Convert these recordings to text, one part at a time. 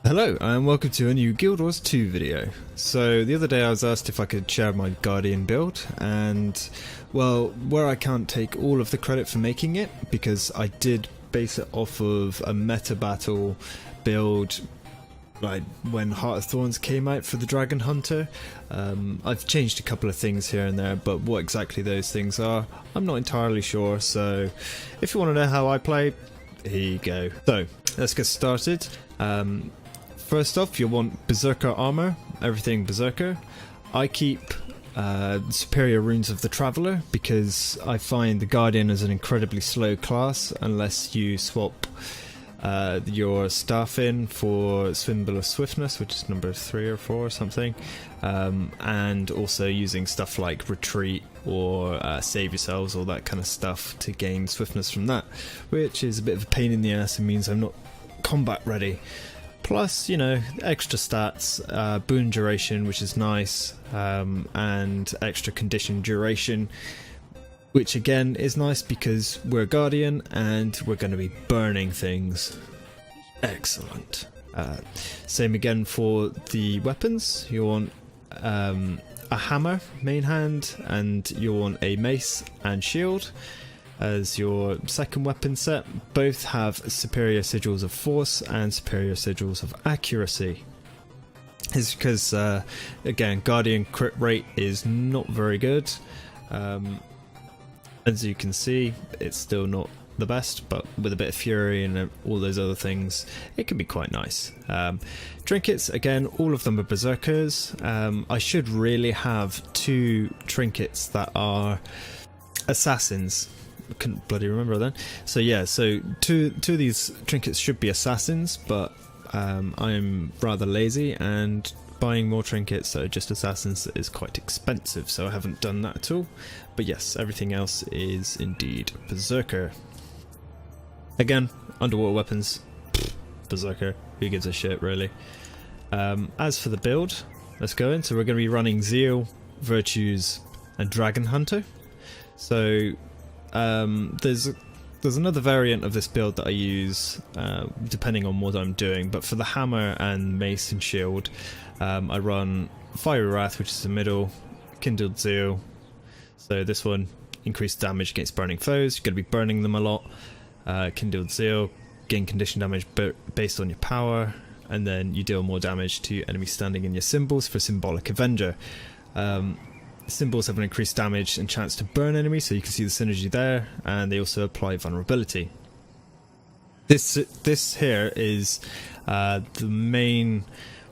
Hello and welcome to a new Guild Wars 2 video. So the other day I was asked if I could share my Guardian build, and well, where I can't take all of the credit for making it because I did base it off of a meta battle build like when Heart of Thorns came out for the Dragonhunter. I've changed a couple of things here and there, but what exactly those things are I'm not entirely sure, so if you want to know how I play, here you go. So let's get started. First off, you'll want Berserker armor, everything Berserker. I keep superior runes of the Traveller because I find the Guardian is an incredibly slow class unless you swap your staff in for Symbol of Swiftness, which is number 3 or 4 or something, and also using stuff like Retreat or Save Yourselves, all that kind of stuff to gain Swiftness from that, which is a bit of a pain in the ass and means I'm not combat ready. Plus, you know, extra stats, boon duration, which is nice, and extra condition duration, which again is nice because we're a Guardian and we're going to be burning things. Excellent. Same again for the weapons. You want a hammer, main hand, and you want a mace and shield as your second weapon set. Both have superior sigils of force and superior sigils of accuracy. It's because, again, Guardian crit rate is not very good. As you can see, it's still not the best, but with a bit of fury and all those other things, it can be quite nice. Trinkets, again, all of them are Berserkers. I should really have 2 trinkets that are assassins. I couldn't bloody remember then. So yeah, so two of these trinkets should be assassins, but I'm rather lazy, and buying more trinkets that are just assassins is quite expensive, so I haven't done that at all. But yes, everything else is indeed Berserker. Again, underwater weapons, Berserker, who gives a shit really. As for the build, let's go in. So we're going to be running Zeal, Virtues and Dragonhunter. So there's another variant of this build that I use depending on what I'm doing, but for the hammer and mace and shield, I run Fiery Wrath, which is the middle, Kindled Zeal. So this one, increased damage against burning foes, you're going to be burning them a lot. Kindled Zeal, gain condition damage based on your power, and then you deal more damage to enemies standing in your symbols for Symbolic Avenger. Symbols have an increased damage and chance to burn enemies, so you can see the synergy there, and they also apply vulnerability. This here is the main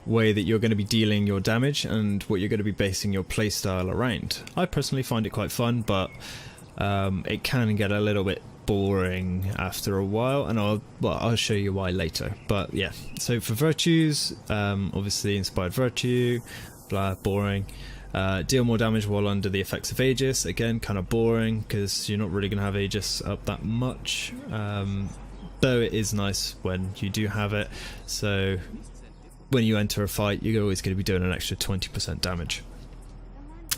way that you're going to be dealing your damage and what you're going to be basing your playstyle around. I personally find it quite fun, but it can get a little bit boring after a while, and I'll show you why later. But yeah, so for virtues, obviously inspired virtue, blah, boring. Deal more damage while under the effects of Aegis, again kind of boring because you're not really going to have Aegis up that much, though it is nice when you do have it. So when you enter a fight, you're always going to be doing an extra 20% damage.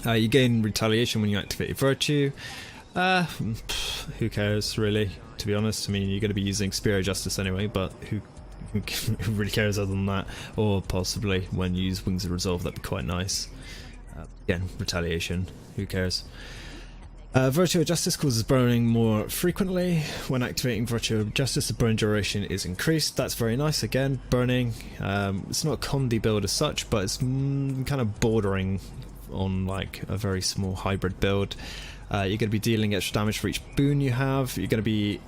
You gain retaliation when you activate your virtue. Who cares really, to be honest. I mean, you're going to be using Spear of Justice anyway, but who really cares other than that? Or possibly when you use Wings of Resolve, that'd be quite nice. Again, retaliation, who cares. Virtue of Justice causes burning more frequently. When activating Virtue of Justice, the burn duration is increased. That's very nice. Again, burning. It's not a comedy build as such, but it's kind of bordering on like a very small hybrid build. You're going to be dealing extra damage for each boon you have. You're going to be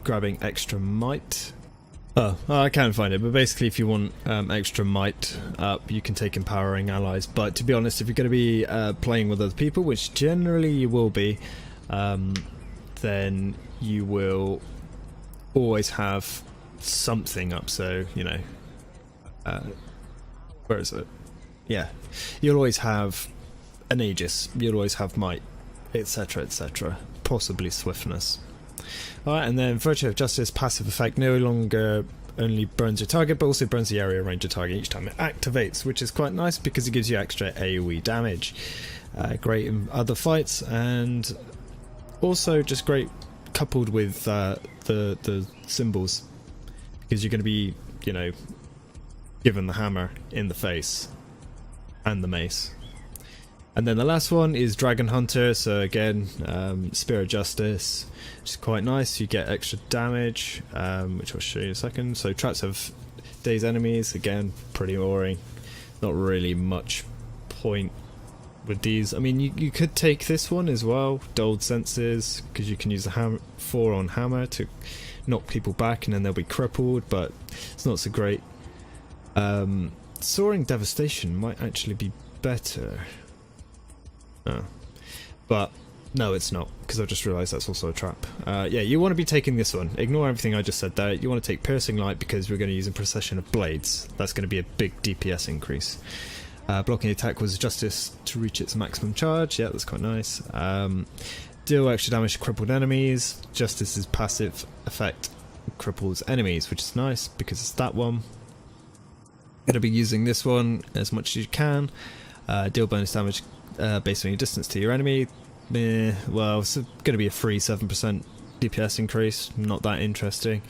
grabbing extra might. Oh, I can't find it, but basically if you want extra might up, you can take empowering allies. But to be honest, if you're going to be playing with other people, which generally you will be, then you will always have something up. So, you know, where is it? Yeah, you'll always have an Aegis, you'll always have might, etc, etc, possibly swiftness. Alright, and then Virtue of Justice, passive effect, no longer only burns your target, but also burns the area around your target each time it activates, which is quite nice because it gives you extra AoE damage. Great in other fights, and also just great coupled with the symbols, because you're going to be, you know, given the hammer in the face and the mace. And then the last one is Dragonhunter, so again, Spear of Justice, which is quite nice. You get extra damage, which I'll show you in a second. So traps have dazed enemies, again, pretty boring. Not really much point with these. I mean, you could take this one as well, Dulled Senses, because you can use the 4 on hammer to knock people back and then they'll be crippled, but it's not so great. Soaring Devastation might actually be better. But no, it's not, because I've just realised that's also a trap. Yeah, you want to be taking this one. Ignore everything I just said there. You want to take Piercing Light because we're going to use a Procession of Blades. That's going to be a big DPS increase. Blocking attack was Justice to reach its maximum charge. Yeah, that's quite nice. Deal extra damage to crippled enemies. Justice's passive effect cripples enemies, which is nice because it's that one. Going to be using this one as much as you can. Deal bonus damage based on your distance to your enemy. Well, it's going to be a free 7% DPS increase, not that interesting.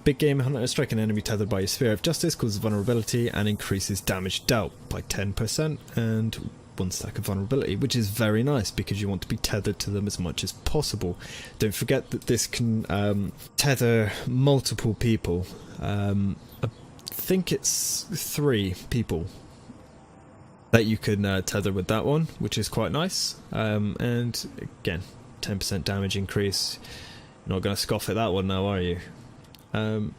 Big Game Hunter, strike an enemy tethered by your Spear of Justice, causes vulnerability and increases damage dealt by 10% and 1 stack of vulnerability, which is very nice because you want to be tethered to them as much as possible. Don't forget that this can tether multiple people. I think it's 3 people that you can tether with that one, which is quite nice. And again, 10% damage increase. You're not going to scoff at that one now, are you?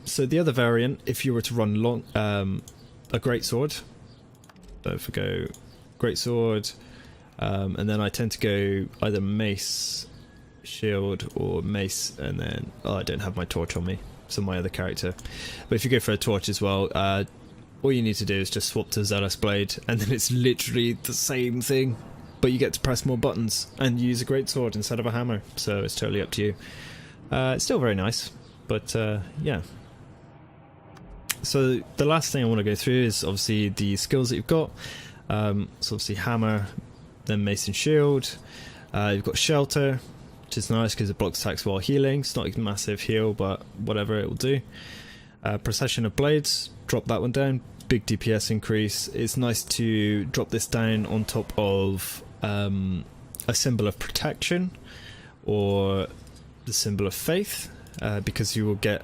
So the other variant, if you were to run long, a greatsword, so if I go greatsword, and then I tend to go either mace, shield, or mace, and then I don't have my torch on me, so my other character. But if you go for a torch as well, all you need to do is just swap to Zealous Blade, and then it's literally the same thing, but you get to press more buttons and use a greatsword instead of a hammer, so it's totally up to you. It's still very nice, but yeah. So the last thing I want to go through is obviously the skills that you've got. So obviously hammer, then mace and shield. You've got shelter, which is nice because it blocks attacks while healing. It's not a massive heal, but whatever, it will do. Procession of Blades, drop that one down, big DPS increase. It's nice to drop this down on top of a symbol of protection or the symbol of faith, because you will get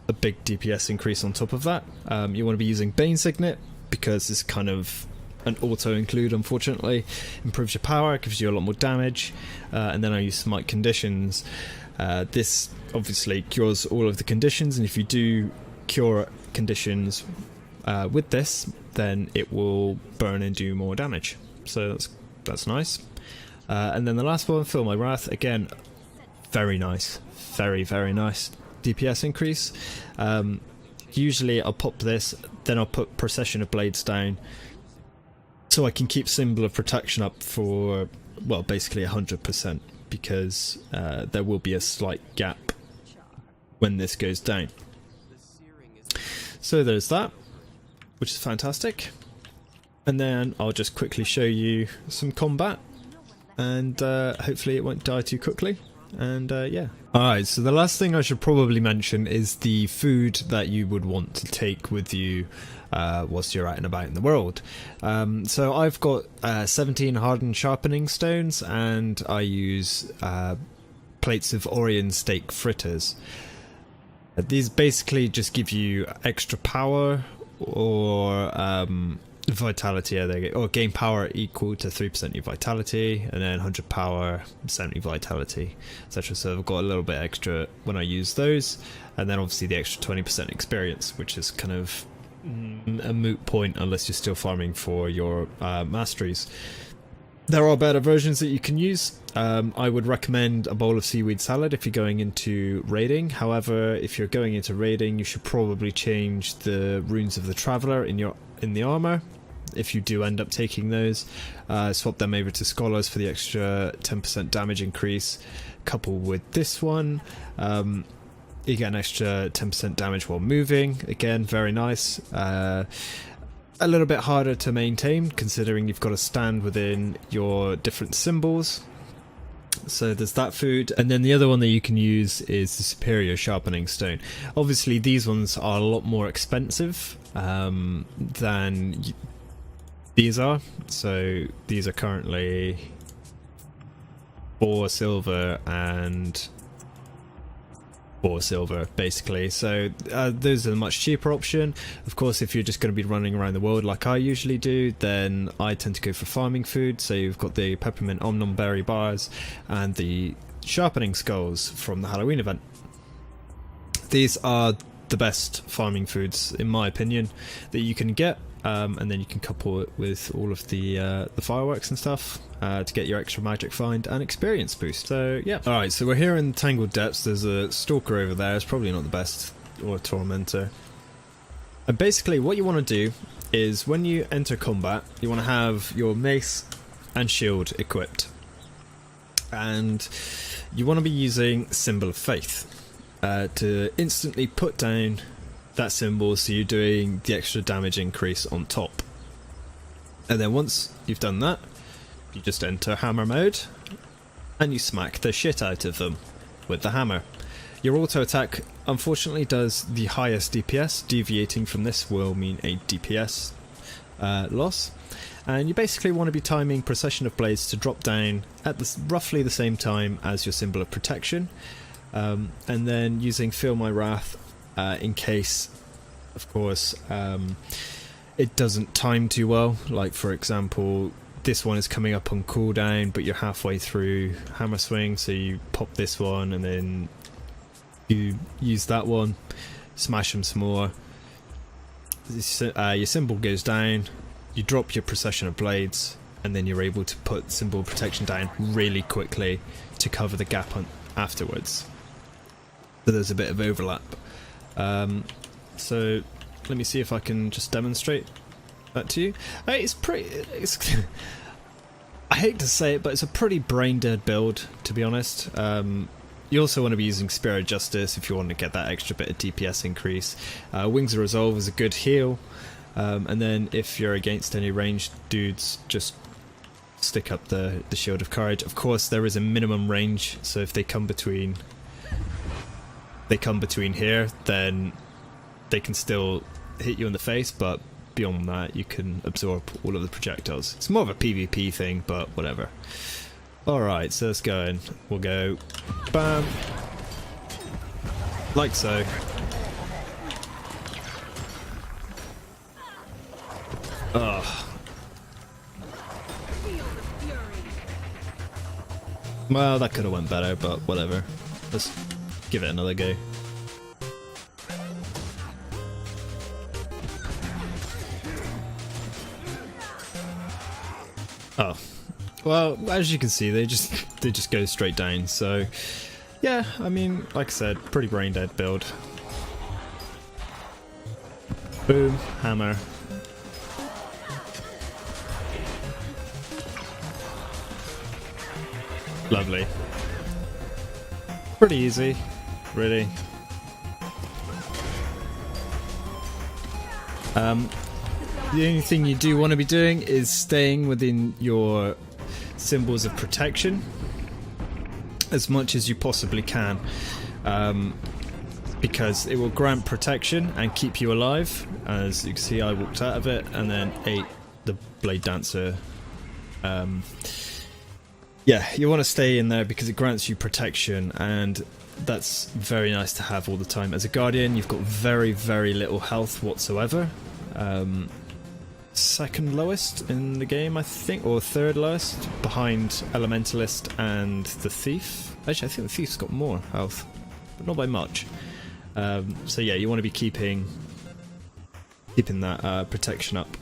a big DPS increase on top of that. You want to be using Bane Signet because it's kind of an auto include, unfortunately. Improves your power, gives you a lot more damage, and then I use Smite Conditions. This obviously cures all of the conditions, and if you do cure conditions with this, then it will burn and do more damage, so that's nice. And then the last one, Feel My Wrath, again, very nice, very nice DPS increase. Usually I'll pop this, then I'll put Procession of Blades down, so I can keep Symbol of Protection up for, well, basically 100%, because there will be a slight gap when this goes down. So there's that, which is fantastic. And then I'll just quickly show you some combat, and hopefully it won't die too quickly. And yeah. Alright, so the last thing I should probably mention is the food that you would want to take with you whilst you're out and about in the world. So I've got 17 hardened sharpening stones, and I use plates of Orion steak fritters. These basically just give you extra power or vitality, or gain power equal to 3% your vitality, and then 100 power, 70 vitality, etc. So I've got a little bit extra when I use those, and then obviously the extra 20% experience, which is kind of a moot point unless you're still farming for your masteries. There are better versions that you can use. I would recommend a bowl of seaweed salad if you're going into raiding. However, if you're going into raiding, you should probably change the runes of the traveler in the armor. If you do end up taking those, swap them over to scholars for the extra 10% damage increase. Coupled with this one, you get an extra 10% damage while moving. Again, very nice. A little bit harder to maintain considering you've got to stand within your different symbols, So there's that food, and then the other one that you can use is the superior sharpening stone. Obviously these ones are a lot more expensive than these are. So these are currently 4 silver and 4 silver basically, so those are a much cheaper option. Of course, if you're just going to be running around the world like I usually do, then I tend to go for farming food. So you've got the peppermint omnom berry bars and the sharpening skulls from the Halloween event. These are the best farming foods in my opinion that you can get, and then you can couple it with all of the fireworks and stuff to get your extra magic find and experience boost. So yeah. Alright, so we're here in Tangled Depths. There's a stalker over there. It's probably not the best, or a tormentor. And basically what you want to do is when you enter combat, you want to have your mace and shield equipped. And you want to be using Symbol of Faith to instantly put down that symbol, so you're doing the extra damage increase on top. And then once you've done that, you just enter hammer mode and you smack the shit out of them with the hammer. Your auto attack unfortunately does the highest DPS. Deviating from this will mean a DPS loss. And you basically want to be timing Procession of Blades to drop down at roughly the same time as your Symbol of Protection, and then using Feel My Wrath in case, of course, it doesn't time too well. Like for example, this one is coming up on cooldown, but you're halfway through Hammer Swing, so you pop this one and then you use that one, smash them some more. Your symbol goes down, you drop your Procession of Blades, and then you're able to put Symbol of Protection down really quickly to cover the gap afterwards. So there's a bit of overlap. So let me see if I can just demonstrate that to you. It's pretty... I hate to say it, but it's a pretty brain dead build, to be honest. You also want to be using Spirit Justice if you want to get that extra bit of DPS increase. Wings of Resolve is a good heal, and then if you're against any ranged dudes, just stick up the Shield of Courage. Of course, there is a minimum range, so if they come between here, then they can still hit you in the face, but beyond that you can absorb all of the projectiles. It's more of a PvP thing, but whatever. Alright, so let's go in. We'll go bam, like so. Ugh. Well, that could have went better, but whatever. Let's give it another go. Oh, well, as you can see, they just go straight down. So, yeah, I mean, like I said, pretty brain dead build. Boom, hammer. Lovely. Pretty easy, really. The only thing you do want to be doing is staying within your symbols of protection as much as you possibly can, because it will grant protection and keep you alive. As you can see, I walked out of it and then ate the Blade Dancer. Yeah, you want to stay in there because it grants you protection, and that's very nice to have all the time. As a Guardian, you've got very, very little health whatsoever. Second lowest in the game, I think, or third lowest, behind Elementalist and the Thief. Actually, I think the Thief's got more health, but not by much. So yeah, you want to be keeping that protection up,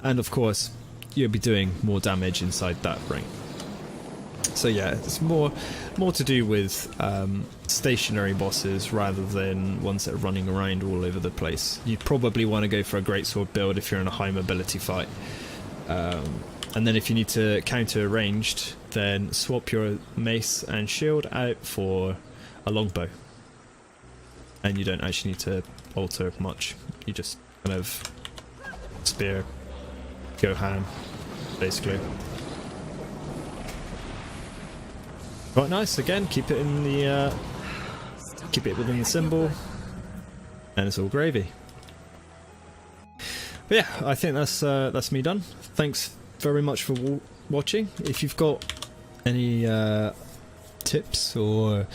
and of course, you'll be doing more damage inside that ring. So yeah, it's more to do with stationary bosses rather than ones that are running around all over the place. You'd probably want to go for a greatsword build if you're in a high mobility fight. And then if you need to counter ranged, then swap your mace and shield out for a longbow. And you don't actually need to alter much. You just kind of spear, go ham, basically. Quite nice. Again, keep it in the keep it within the symbol, and it's all gravy. But yeah, I think that's me done. Thanks very much for watching. If you've got any tips or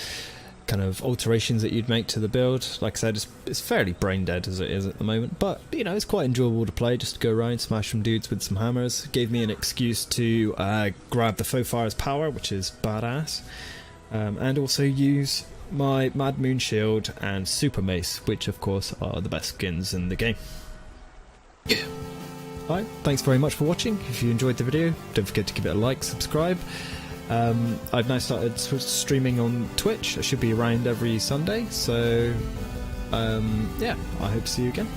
kind of alterations that you'd make to the build, like I said, it's fairly brain dead as it is at the moment, but you know, it's quite enjoyable to play, just to go around, smash some dudes with some hammers. It gave me an excuse to grab the Faux Fire's power, which is badass, and also use my Mad Moon Shield and Super Mace, which of course are the best skins in the game. Yeah. Alright, thanks very much for watching. If you enjoyed the video, don't forget to give it a like, subscribe. I've now started streaming on Twitch. I should be around every Sunday, so yeah, I hope to see you again.